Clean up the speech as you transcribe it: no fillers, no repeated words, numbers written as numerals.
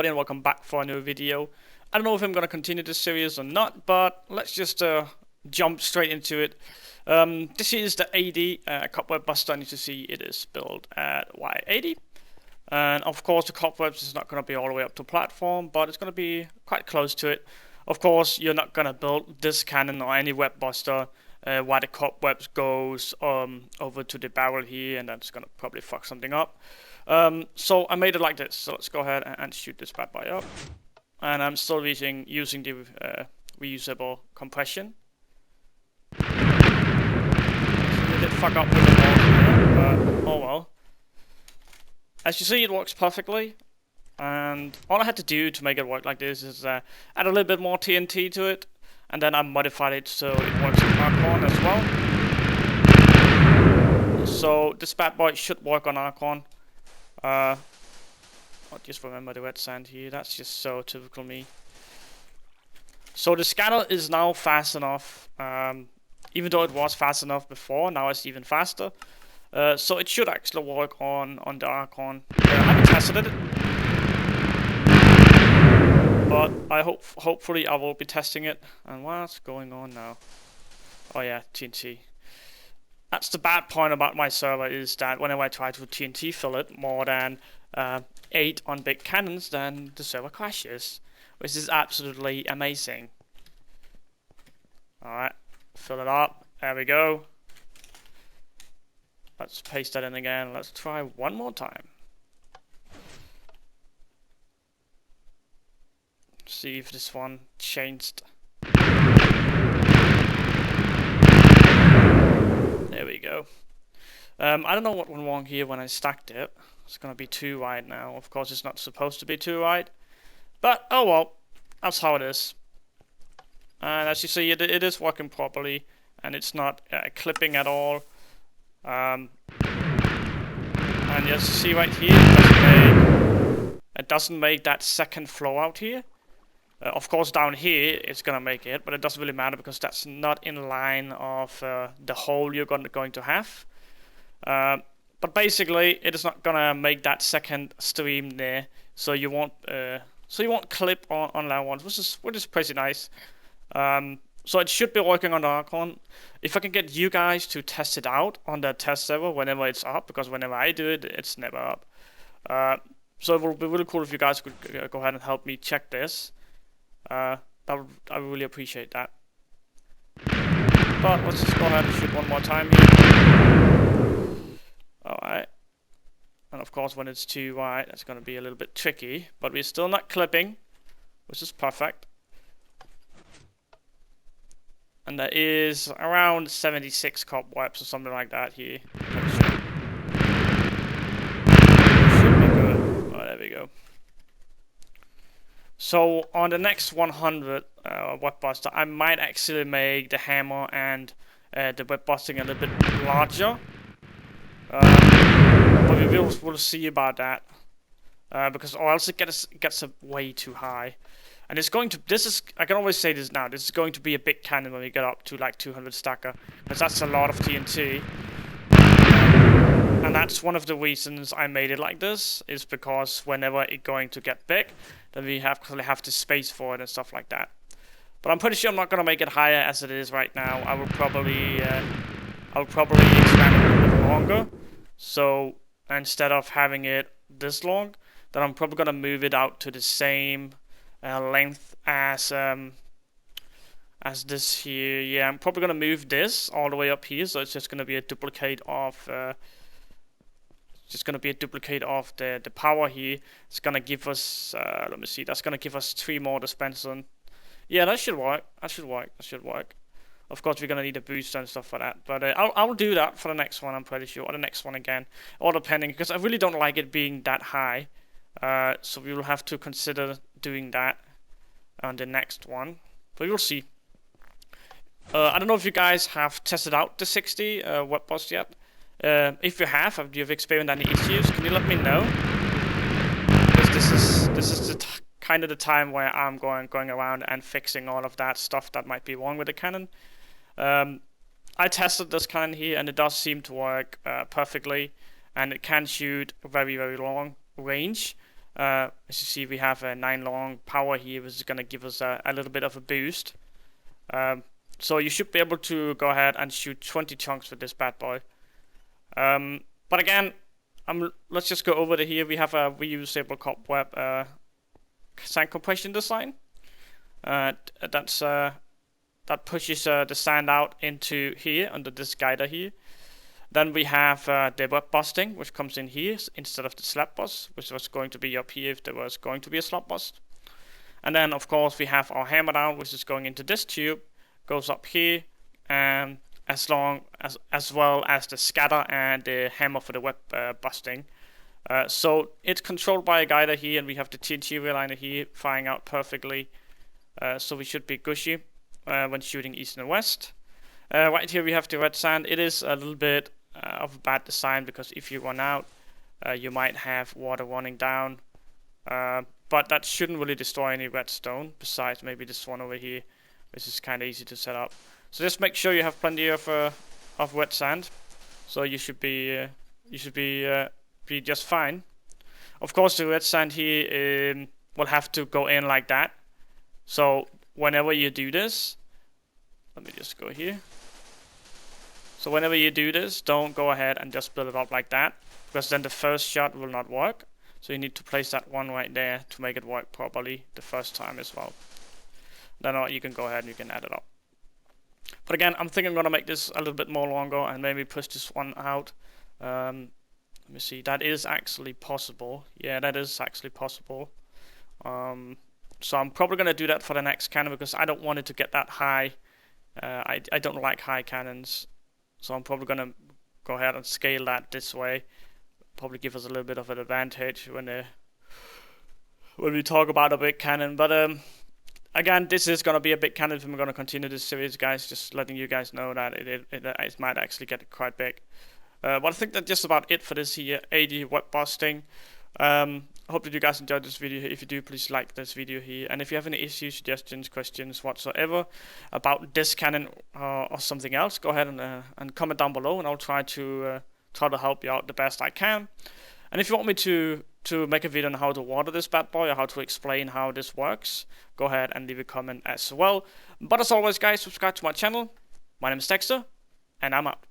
everybody, and welcome back for a new video. I don't know if I'm going to continue this series or not, but let's just jump straight into it. This is the 80 Cobweb Buster, and you can see it is built at Y80. And of course the cobwebs is not going to be all the way up to platform, but it's going to be quite close to it. Of course, you're not going to build this cannon or any web buster while the cobwebs goes over to the barrel here, and that's going to probably fuck something up. So I made it like this. So let's go ahead and shoot this bad boy up. And I'm still using the reusable compression. So it did fuck up with the ball here, but oh well. As you see, it works perfectly. And all I had to do to make it work like this is add a little bit more TNT to it, and then I modified it so it works on Archon as well. So this bad boy should work on Archon. I'll just remember the red sand here, that's just so typical me. So the scanner is now fast enough, even though it was fast enough before, now it's even faster. So it should actually work on the Archon. I haven't tested it, but hopefully I will be testing it. And what's going on now? Oh yeah, TNT. That's the bad point about my server, is that whenever I try to TNT fill it more than 8 on big cannons, then the server crashes, which is absolutely amazing. Alright, fill it up. There we go. Let's paste that in again. Let's try one more time. See if this one changed. There we go. I don't know what went wrong here when I stacked it. It's gonna be too wide now. Of course, it's not supposed to be too wide, but oh well, that's how it is. And as you see, it is working properly, and it's not clipping at all. And as you see right here, it doesn't make that second flow out here. Of course, down here it's gonna make it, but it doesn't really matter because that's not in line of the hole you're going to have. But basically, it is not gonna make that second stream there, so you won't clip on that one, which is pretty nice. So it should be working on the Archon. If I can get you guys to test it out on the test server whenever it's up, because whenever I do it, it's never up. So it would be really cool if you guys could go ahead and help me check this. I would really appreciate that. But let's just go ahead and shoot one more time here. Alright. And of course, when it's too wide, that's going to be a little bit tricky. But we're still not clipping, which is perfect. And there is around 76 cobwebs or something like that here. Should be good. Oh, there we go. So on the next 100 web buster, I might actually make the hammer and the web busting a little bit larger. But we'll see about that. Because or else it gets way too high. And it's going to, I can always say this now, this is going to be a big cannon when we get up to like 200 stacker. Because that's a lot of TNT. And that's one of the reasons I made it like this, is because whenever it's going to get big, then we have the space for it and stuff like that. But I'm pretty sure I'm not going to make it higher as it is right now. I will probably expand it a little bit longer. So instead of having it this long, then I'm probably going to move it out to the same length as this here. Yeah, I'm probably gonna move this all the way up here, so it's just gonna be a duplicate of the power here. It's gonna give us let me see, that's gonna give us 3 more dispensers. Yeah, that should work. That should work. Of course, we're gonna need a booster and stuff for that, but I'll do that for the next one, I'm pretty sure, or the next one again, or depending, because I really don't like it being that high. So we will have to consider doing that on the next one, but we'll see. I don't know if you guys have tested out the 60 web bust yet. If you have you experienced any issues? Can you let me know? Because this is kind of the time where I'm going around and fixing all of that stuff that might be wrong with the cannon. I tested this cannon here, and it does seem to work perfectly, and it can shoot very, very long range. As you see, we have a 9 long power here, which is going to give us a little bit of a boost. So you should be able to go ahead and shoot 20 chunks with this bad boy. But again, let's just go over to here. We have a reusable cobweb sand compression design. That pushes the sand out into here under this guider here. Then we have the web busting, which comes in here instead of the slab bust, which was going to be up here if there was going to be a slab bust. And then of course we have our hammer down, which is going into this tube, goes up here, and as well as the scatter and the hammer for the web busting. So it's controlled by a guider here, and we have the TNT reliner here firing out perfectly. So we should be gushy when shooting east and west. Right here we have the red sand. It is a little bit of a bad design, because if you run out, you might have water running down. But that shouldn't really destroy any redstone, besides maybe this one over here, which is kind of easy to set up. So just make sure you have plenty of wet sand. So you should be just fine. Of course, the red sand here will have to go in like that. So whenever you do this, let me just go here. So whenever you do this, don't go ahead and just build it up like that, because then the first shot will not work. So you need to place that one right there to make it work properly the first time as well. Then you can go ahead and you can add it up. But again, I'm thinking I'm going to make this a little bit more longer and maybe push this one out. Let me see, that is actually possible. Yeah, that is actually possible. So I'm probably going to do that for the next cannon, because I don't want it to get that high. I don't like high cannons. So I'm probably going to go ahead and scale that this way. Probably give us a little bit of an advantage when we talk about a big cannon. But again, this is going to be a big cannon if we're going to continue this series, guys. Just letting you guys know that it might actually get quite big. But I think that's just about it for this here 80 web busting. I hope that you guys enjoyed this video. If you do, please like this video here. And if you have any issues, suggestions, questions, whatsoever about this cannon or something else, go ahead and comment down below, and I'll try to help you out the best I can. And if you want me to make a video on how to water this bad boy, or how to explain how this works, go ahead and leave a comment as well. But as always, guys, subscribe to my channel. My name is Dexter, and I'm out.